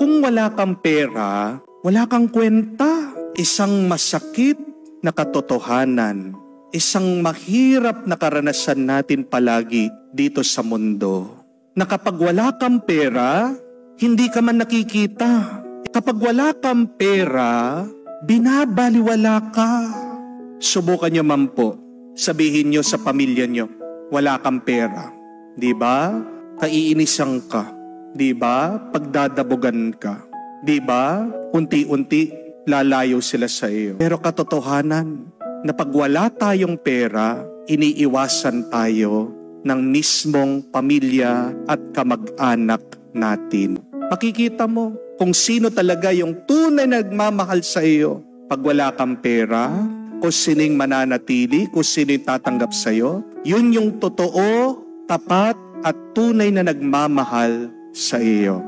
Kung wala kang pera, wala kang kwenta. Isang masakit na katotohanan, isang mahirap na karanasan natin palagi dito sa mundo, na kapag wala kang pera, hindi ka man nakikita. Kapag wala kang pera, binabaliwala ka. Subukan nyo man po, sabihin nyo sa pamilya nyo, wala kang pera. Di ba? Kaiinisan ka. Di ba? Pagdadabugan ka. Di ba? Unti-unti lalayo sila sa iyo. Pero katotohanan na pag wala tayong pera, iniiwasan tayo ng mismong pamilya at kamag-anak natin. Makikita mo kung sino talaga yung tunay na nagmamahal sa iyo. Pag wala kang pera, kung sining mananatili, kung sino yung tatanggap sa iyo, yun yung totoo, tapat at tunay na nagmamahal sa iyo.